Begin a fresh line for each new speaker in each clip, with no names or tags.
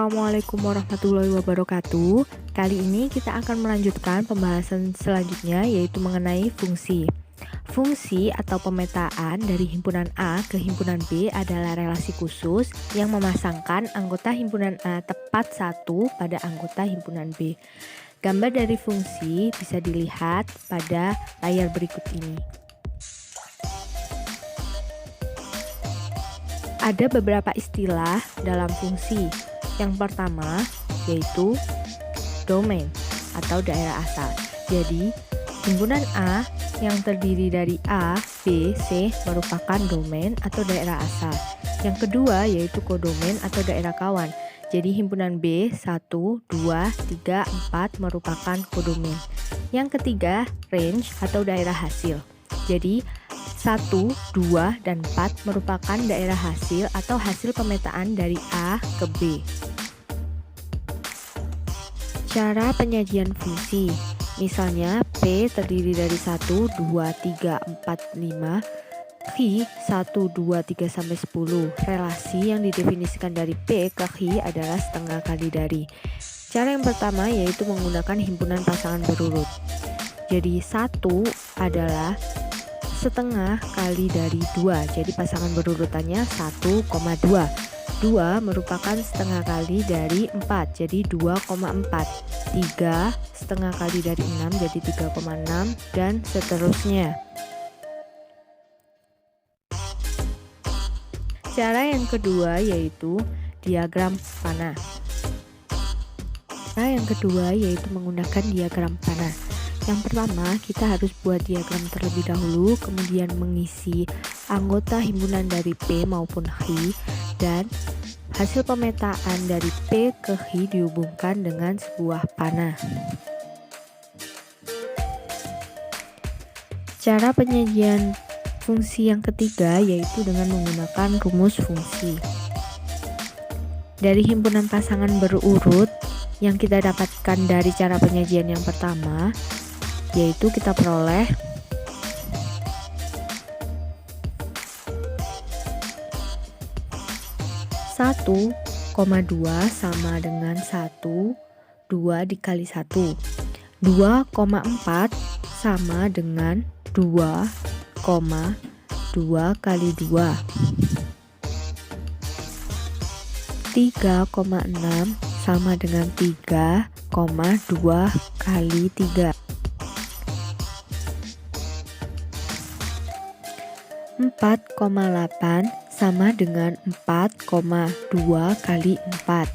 Assalamualaikum warahmatullahi wabarakatuh. Kali ini kita akan melanjutkan pembahasan selanjutnya, yaitu mengenai fungsi. Fungsi atau pemetaan dari himpunan A ke himpunan B adalah relasi khusus yang memasangkan anggota himpunan A tepat satu pada anggota himpunan B. Gambar dari fungsi bisa dilihat pada layar berikut ini. Ada beberapa istilah dalam fungsi. Yang pertama yaitu domain atau daerah asal. Jadi, himpunan A yang terdiri dari A, B, C merupakan domain atau daerah asal. Yang kedua yaitu kodomain atau daerah kawan. Jadi, himpunan B 1, 2, 3, 4 merupakan kodomain. Yang ketiga, range atau daerah hasil. Jadi, 1, 2, dan 4 merupakan daerah hasil atau hasil pemetaan dari A ke B. Cara penyajian fungsi. Misalnya P terdiri dari 1, 2, 3, 4, 5, Q 1, 2, 3, sampai 10. Relasi yang didefinisikan dari P ke Q adalah setengah kali dari. Cara yang pertama yaitu menggunakan himpunan pasangan berurut. Jadi 1 adalah setengah kali dari 2, jadi pasangan berurutannya 1,2. 2 merupakan setengah kali dari 4, jadi 2,4. 3 setengah kali dari 6, jadi 3,6, dan seterusnya. Cara yang kedua yaitu diagram panah. Cara yang kedua yaitu menggunakan diagram panah. Yang pertama, kita harus buat diagram terlebih dahulu, kemudian mengisi anggota himpunan dari P maupun Q, dan hasil pemetaan dari P ke Q dihubungkan dengan sebuah panah. Cara penyajian fungsi yang ketiga yaitu dengan menggunakan rumus fungsi. Dari himpunan pasangan berurut yang kita dapatkan dari cara penyajian yang pertama, yaitu kita peroleh satu, 2 sama dengan 1, 2 dikali 1. 2,4 sama dengan 2, 2 kali 2. 3,6 sama dengan 3,2 kali 3. 4,8 sama dengan 4,2 kali 4.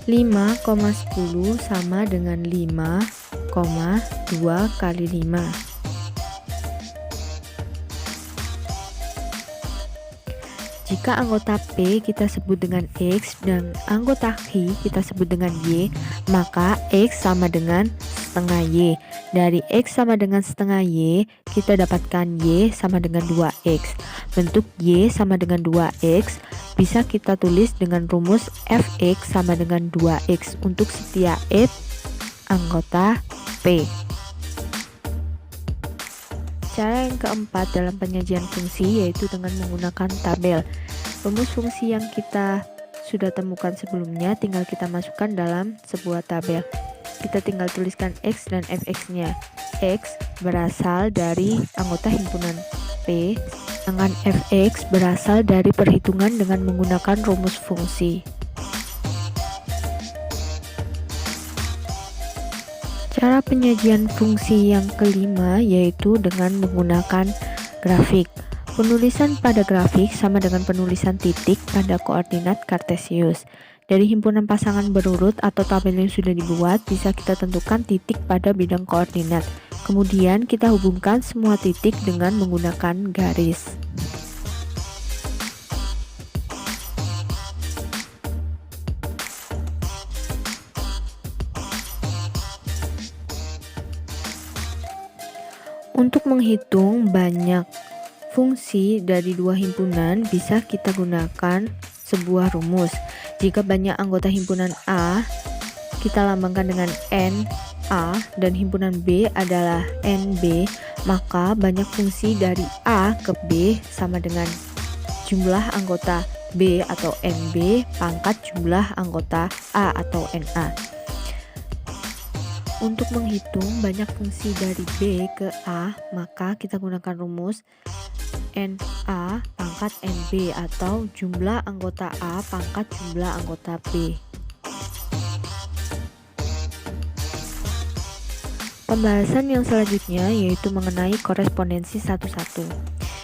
5,10 sama dengan 5,2 kali 5. Jika anggota P kita sebut dengan X dan anggota Q kita sebut dengan Y, maka X sama dengan setengah Y. Dari X sama dengan setengah Y, kita dapatkan Y sama dengan 2X. Bentuk Y sama dengan 2X bisa kita tulis dengan rumus Fx sama dengan 2X untuk setiap F anggota P. Cara yang keempat dalam penyajian fungsi yaitu dengan menggunakan tabel. Rumus fungsi yang kita sudah temukan sebelumnya tinggal kita masukkan dalam sebuah tabel. Kita tinggal tuliskan X dan Fx-nya. X berasal dari anggota himpunan P, sedangkan Fx berasal dari perhitungan dengan menggunakan rumus fungsi. Cara penyajian fungsi yang kelima yaitu dengan menggunakan grafik. Penulisan pada grafik sama dengan penulisan titik pada koordinat kartesius. Dari himpunan pasangan berurut atau tabel yang sudah dibuat, bisa kita tentukan titik pada bidang koordinat. Kemudian kita hubungkan semua titik dengan menggunakan garis. Untuk menghitung banyak fungsi dari dua himpunan, bisa kita gunakan sebuah rumus. Jika banyak anggota himpunan A, kita lambangkan dengan N A dan himpunan B adalah NB, maka banyak fungsi dari A ke B sama dengan jumlah anggota B atau NB pangkat jumlah anggota A atau NA. Untuk menghitung banyak fungsi dari B ke A, maka kita gunakan rumus NA pangkat NB atau jumlah anggota A pangkat jumlah anggota B. Pembahasan yang selanjutnya yaitu mengenai korespondensi satu-satu.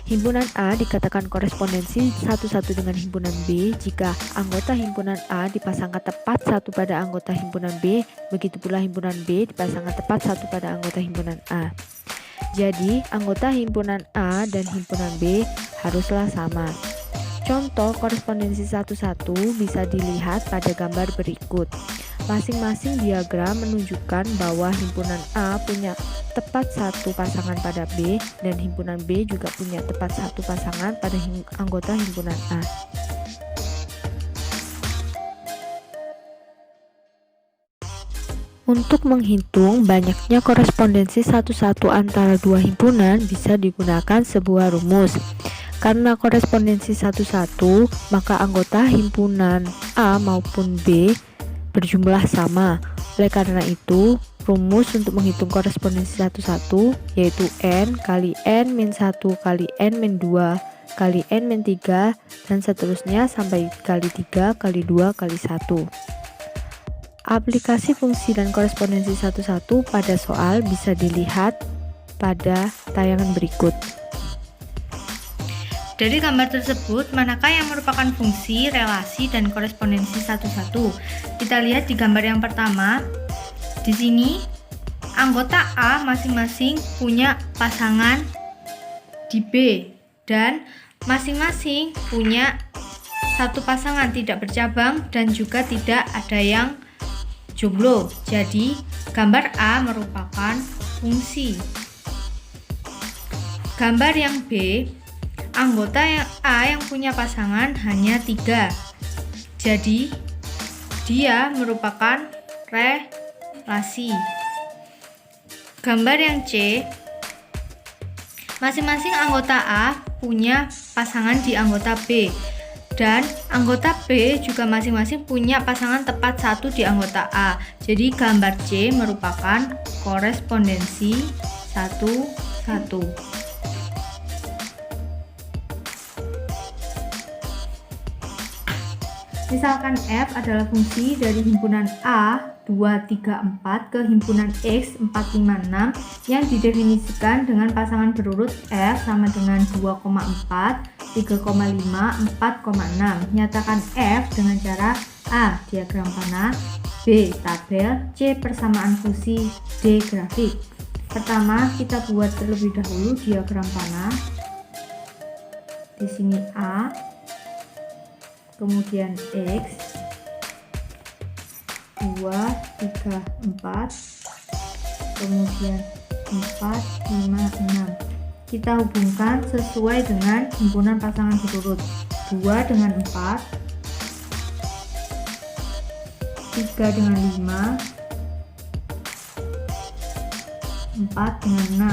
Himpunan A dikatakan korespondensi satu-satu dengan himpunan B jika anggota himpunan A dipasangkan tepat satu pada anggota himpunan B, begitu pula himpunan B dipasangkan tepat satu pada anggota himpunan A. Jadi, anggota himpunan A dan himpunan B haruslah sama. Contoh korespondensi satu-satu bisa dilihat pada gambar berikut. Masing-masing diagram menunjukkan bahwa himpunan A punya tepat satu pasangan pada B dan himpunan B juga punya tepat satu pasangan pada anggota himpunan A. Untuk menghitung banyaknya korespondensi satu-satu antara dua himpunan bisa digunakan sebuah rumus. Karena korespondensi satu-satu, maka anggota himpunan A maupun B berjumlah sama. Oleh karena itu, rumus untuk menghitung korespondensi satu-satu yaitu N kali N min 1 kali N min 2 kali N min 3 dan seterusnya sampai kali 3 kali 2 kali 1. Aplikasi fungsi dan korespondensi satu-satu pada soal bisa dilihat pada tayangan berikut.
Dari gambar tersebut, manakah yang merupakan fungsi, relasi, dan korespondensi satu-satu? Kita lihat di gambar yang pertama. Di sini, anggota A masing-masing punya pasangan di B dan masing-masing punya satu pasangan tidak bercabang dan juga tidak ada yang jomblo. Jadi, gambar A merupakan fungsi. Gambar yang B, anggota yang A yang punya pasangan hanya 3. Jadi, dia merupakan relasi. Gambar yang C, masing-masing anggota A punya pasangan di anggota B. Dan anggota B juga masing-masing punya pasangan tepat satu di anggota A. Jadi gambar C merupakan korespondensi satu-satu. Misalkan F adalah fungsi dari himpunan A 2, 3, 4 ke himpunan X 4, 5, 6 yang didefinisikan dengan pasangan berurut F sama dengan 2,4, 3,5, 4,6. Nyatakan F dengan cara A. Diagram panah, B. Tabel, C. Persamaan fungsi, D. Grafik. Pertama, kita buat terlebih dahulu diagram panah. Di sini A, kemudian X 2, 3, 4, kemudian 4, 5, 6. Kita hubungkan sesuai dengan himpunan pasangan berurut. 2 dengan 4, 3 dengan 5, 4 dengan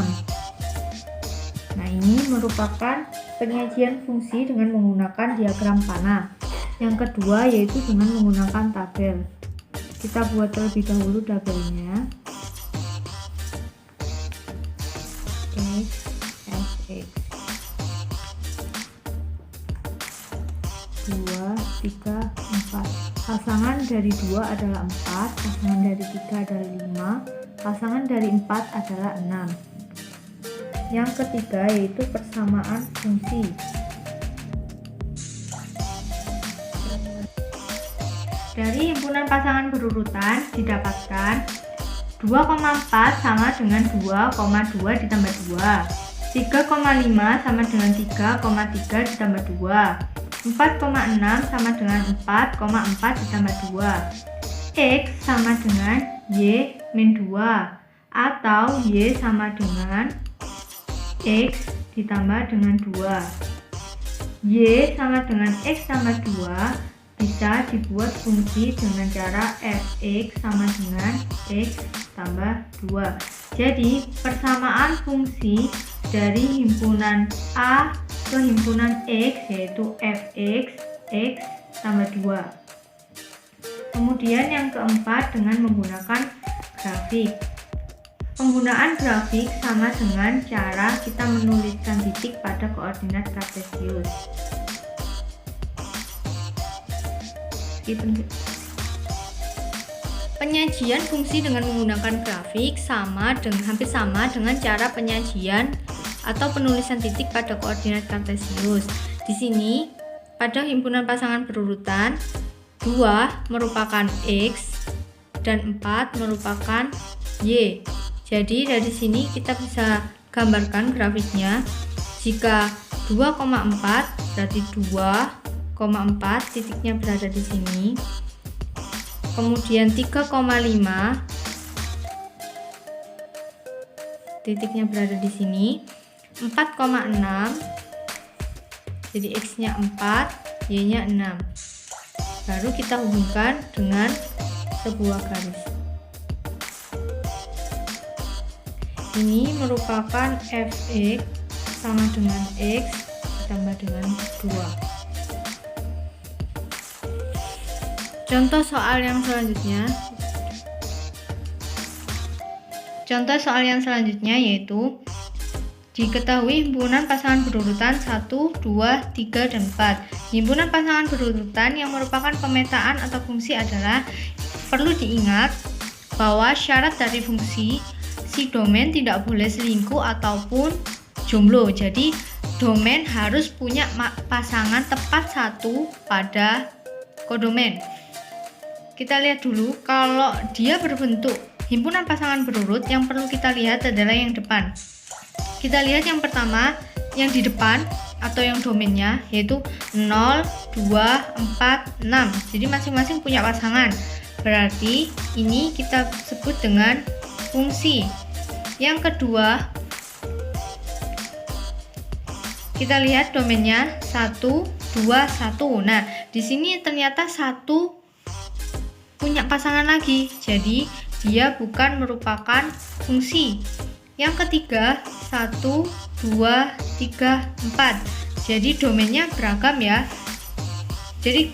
6. Nah, ini merupakan penyajian fungsi dengan menggunakan diagram panah. Yang kedua yaitu dengan menggunakan tabel. Kita buat terlebih dahulu tabelnya. X, F, X 2, 3, 4. Pasangan dari 2 adalah 4, pasangan dari 3 adalah 5, pasangan dari 4 adalah 6. Yang ketiga yaitu persamaan fungsi. Dari himpunan pasangan berurutan didapatkan 2,4 sama dengan 2,2 ditambah 2, 3,5 sama dengan 3,3 ditambah 2, 4,6 sama dengan 4,4 ditambah 2, X sama dengan Y min 2 atau Y sama dengan X ditambah dengan 2. Y sama dengan X tambah 2 bisa dibuat fungsi dengan cara Fx sama dengan X tambah 2. Jadi persamaan fungsi dari himpunan A ke himpunan X, yaitu fx X tambah 2. Kemudian yang keempat dengan menggunakan grafik. Penggunaan grafik sama dengan cara kita menuliskan titik pada koordinat kartesius. Penyajian fungsi dengan menggunakan grafik hampir sama dengan cara penyajian atau penulisan titik pada koordinat kartesius. Di sini pada himpunan pasangan berurutan 2 merupakan X dan 4 merupakan Y. Jadi dari sini kita bisa gambarkan grafiknya. Jika 2,4 berarti 2,4 titiknya berada di sini. Kemudian 3,5 titiknya berada di sini. 4,6 jadi X-nya 4, Y-nya 6. Baru kita hubungkan dengan sebuah garis. Ini merupakan fx sama dengan X ditambah dengan 2. Contoh soal yang selanjutnya yaitu diketahui himpunan pasangan berurutan 1, 2, 3, dan 4. Himpunan pasangan berurutan yang merupakan pemetaan atau fungsi adalah perlu diingat bahwa syarat dari fungsi si domain tidak boleh selingkuh ataupun jomblo. Jadi domain harus punya pasangan tepat satu pada kodomain. Kita lihat dulu, kalau dia berbentuk himpunan pasangan berurut, yang perlu kita lihat adalah yang depan. Kita lihat yang pertama, yang di depan atau yang domainnya yaitu 0, 2, 4, 6. Jadi masing-masing punya pasangan. Berarti ini kita sebut dengan fungsi. Yang kedua, kita lihat domainnya 1, 2, 1. Nah, di sini ternyata 1 punya pasangan lagi. Jadi dia bukan merupakan fungsi. Yang ketiga 1, 2, 3, 4. Jadi domainnya beragam ya. Jadi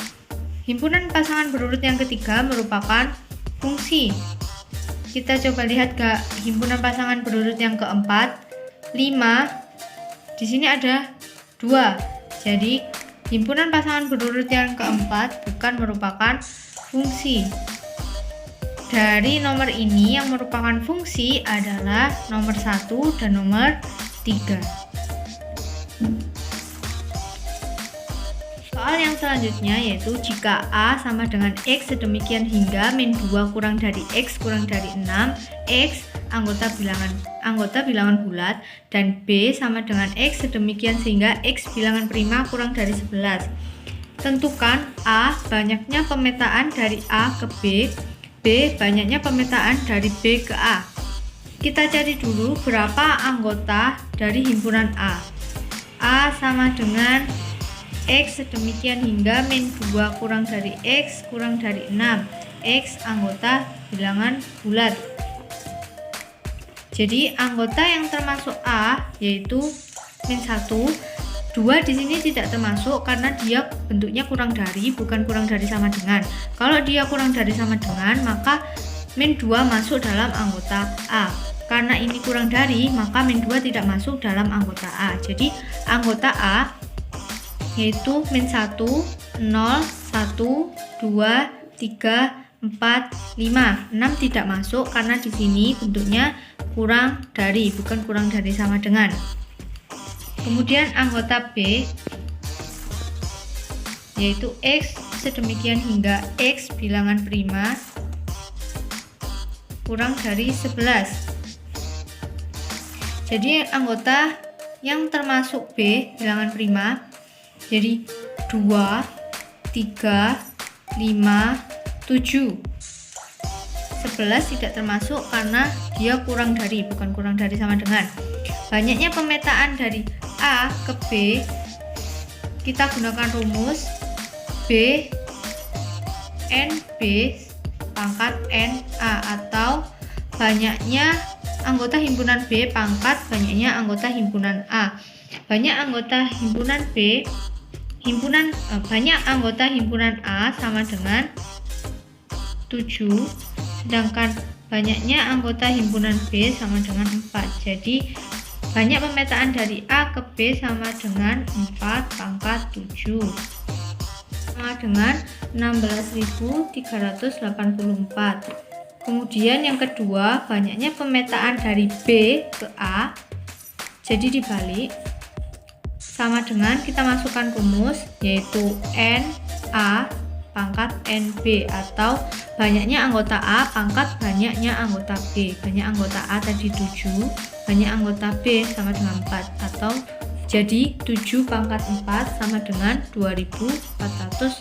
himpunan pasangan berurut yang ketiga merupakan fungsi. Kita coba lihat ke himpunan pasangan berurut yang keempat 5. Di sini ada 2. Jadi himpunan pasangan berurut yang keempat bukan merupakan fungsi. Dari nomor ini yang merupakan fungsi adalah nomor 1 dan nomor 3. Soal yang selanjutnya yaitu jika A sama dengan X sedemikian hingga min 2 kurang dari X kurang dari 6, X anggota bilangan bulat, dan B sama dengan X sedemikian sehingga X bilangan prima kurang dari 11. Tentukan A banyaknya pemetaan dari A ke B, B banyaknya pemetaan dari B ke A. Kita cari dulu berapa anggota dari himpunan A. A sama dengan X sedemikian hingga min 2 kurang dari X kurang dari 6. X anggota bilangan bulat. Jadi anggota yang termasuk A yaitu min 1. 2 di sini tidak termasuk karena dia bentuknya kurang dari, bukan kurang dari sama dengan. Kalau dia kurang dari sama dengan, maka min 2 masuk dalam anggota A. Karena ini kurang dari, maka min 2 tidak masuk dalam anggota A. Jadi anggota A yaitu min 1, 0, 1, 2, 3, 4, 5. 6 tidak masuk karena di sini bentuknya kurang dari, bukan kurang dari sama dengan. Kemudian anggota B yaitu X sedemikian hingga X bilangan prima kurang dari 11. Jadi anggota yang termasuk B bilangan prima jadi 2, 3, 5, 7. 11 tidak termasuk karena dia kurang dari, bukan kurang dari sama dengan. Banyaknya pemetaan dari A ke B, kita gunakan rumus B NB pangkat NA, atau banyaknya anggota himpunan B pangkat banyaknya anggota himpunan A. Banyak anggota himpunan A sama dengan 7, sedangkan banyaknya anggota himpunan B sama dengan 4. Jadi banyak pemetaan dari A ke B sama dengan 4 pangkat 7 sama dengan 16.384. Kemudian yang kedua, banyaknya pemetaan dari B ke A, jadi dibalik, sama dengan kita masukkan rumus yaitu NA pangkat NB, atau banyaknya anggota A pangkat banyaknya anggota B. Banyak anggota A tadi 7, banyak anggota B sama dengan 4, atau jadi 7 pangkat 4 sama dengan 2401.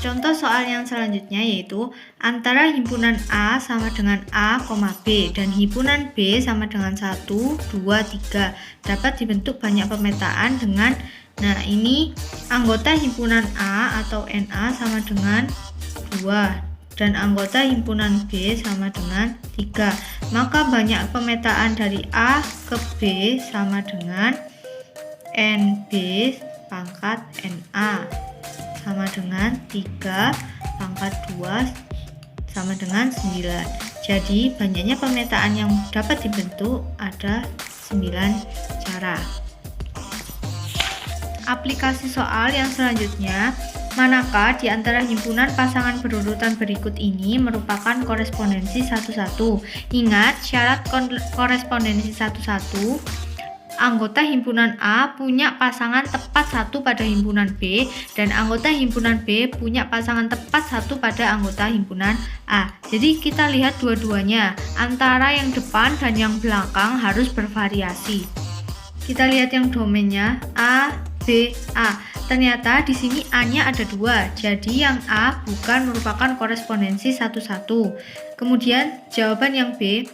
Contoh soal yang selanjutnya yaitu antara himpunan A sama dengan A, B dan himpunan B sama dengan 1, 2, 3 dapat dibentuk banyak pemetaan dengan, nah ini anggota himpunan A atau NA sama dengan 2 dan anggota himpunan B sama dengan 3. Maka banyak pemetaan dari A ke B sama dengan NB pangkat NA sama dengan 3 pangkat 2 sama dengan 9. Jadi banyaknya pemetaan yang dapat dibentuk ada 9 cara. Aplikasi soal yang selanjutnya, manakah di antara himpunan pasangan berurutan berikut ini merupakan korespondensi 1-1? Ingat syarat korespondensi 1-1. Anggota himpunan A punya pasangan tepat 1 pada himpunan B dan anggota himpunan B punya pasangan tepat 1 pada anggota himpunan A. Jadi kita lihat dua-duanya, antara yang depan dan yang belakang harus bervariasi. Kita lihat yang domainnya A, B, A. Ternyata di sini A-nya ada 2, jadi yang A bukan merupakan korespondensi 1-1. Kemudian jawaban yang B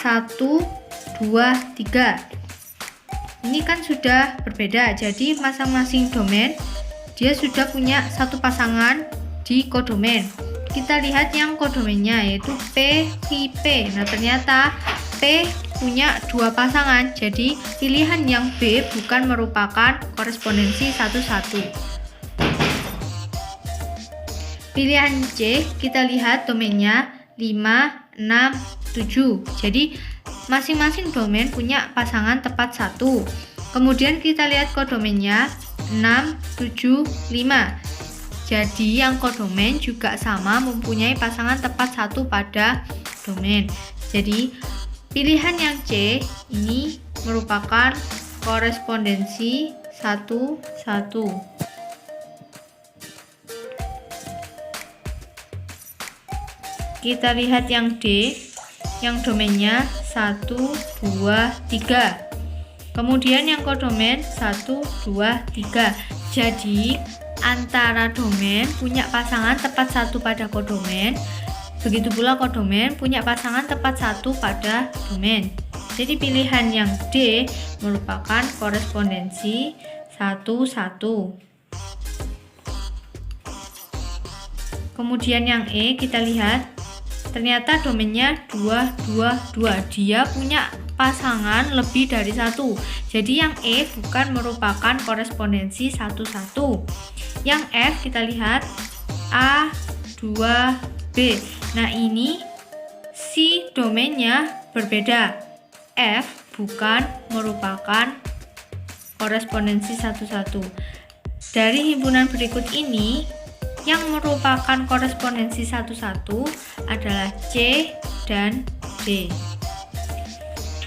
1, 2, 3. Ini kan sudah berbeda, jadi masing-masing domain dia sudah punya satu pasangan di kodomain. Kita lihat yang kodomainnya yaitu P, Q, P. Nah ternyata P punya 2 pasangan, jadi pilihan yang B bukan merupakan korespondensi 1-1. Pilihan C, kita lihat domainnya 5, 6, 7. Jadi masing-masing domain punya pasangan tepat 1. Kemudian kita lihat kodomainnya 6, 7, 5. Jadi yang kodomain juga sama mempunyai pasangan tepat 1 pada domain. Jadi pilihan yang C ini merupakan korespondensi 1-1. Kita lihat yang D, yang domainnya 1, 2, 3. Kemudian yang kodomain 1, 2, 3. Jadi antara domain punya pasangan tepat 1 pada kodomain, begitu pula kodomain punya pasangan tepat 1 pada domain. Jadi pilihan yang D merupakan korespondensi 1-1. Kemudian yang E kita lihat, ternyata domainnya 2, 2, 2. Dia punya pasangan lebih dari 1. Jadi yang E bukan merupakan korespondensi 1-1. Yang F kita lihat A, 2, B. Nah ini si domainnya berbeda. F bukan merupakan korespondensi 1-1. Dari himpunan berikut ini, yang merupakan korespondensi 1-1 adalah C dan D.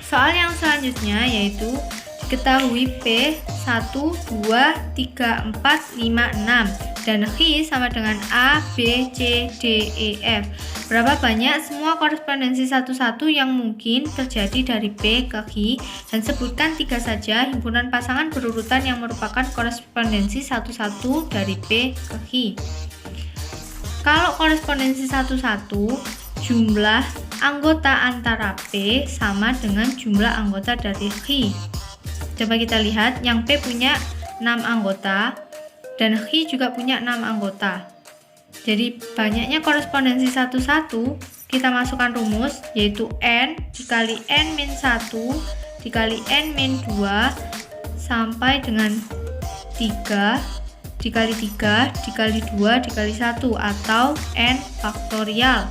Soal yang selanjutnya yaitu diketahui P 1, 2, 3, 4, 5, 6 dan Q sama dengan A, B, C, D, E, F. Berapa banyak semua korespondensi 1-1 yang mungkin terjadi dari P ke Q, dan sebutkan 3 saja himpunan pasangan berurutan yang merupakan korespondensi 1-1 dari P ke Q. Kalau korespondensi 1-1, jumlah anggota antara P sama dengan jumlah anggota dari Q. Coba kita lihat, yang P punya 6 anggota dan Q juga punya 6 anggota. Jadi banyaknya korespondensi 1-1 kita masukkan rumus, yaitu N dikali N min 1 dikali N min 2 sampai dengan 3 dikali 3 dikali 2 dikali 1 atau N faktorial.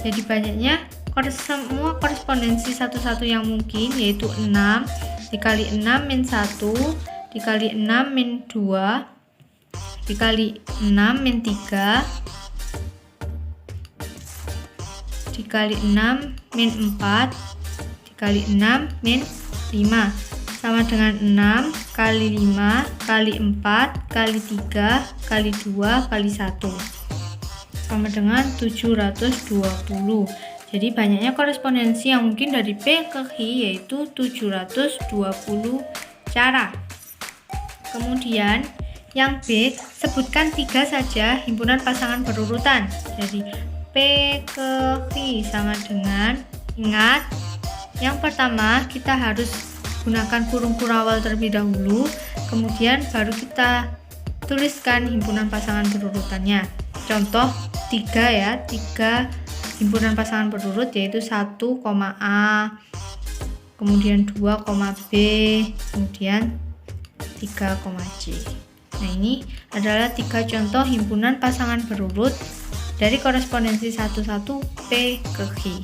Jadi banyaknya semua korespondensi satu-satu yang mungkin, yaitu 6 dikali 6 min 1 dikali 6 min 2 dikali 6 min 3 dikali 6 min 4 dikali 6 min 5 sama dengan 6 kali 5 kali 4 kali 3 kali 2 kali 1 sama dengan 720. Jadi banyaknya korespondensi yang mungkin dari P ke Q yaitu 720 cara. Kemudian yang B, sebutkan 3 saja himpunan pasangan berurutan. Jadi P ke Q sama dengan, ingat, yang pertama kita harus gunakan kurung kurawal terlebih dahulu, kemudian baru kita tuliskan himpunan pasangan berurutannya. Contoh 3 ya, 3 himpunan pasangan berurut yaitu 1, A, kemudian 2, B, kemudian 3, C. Nah, ini adalah 3 contoh himpunan pasangan berurut dari korespondensi 11 P ke Q.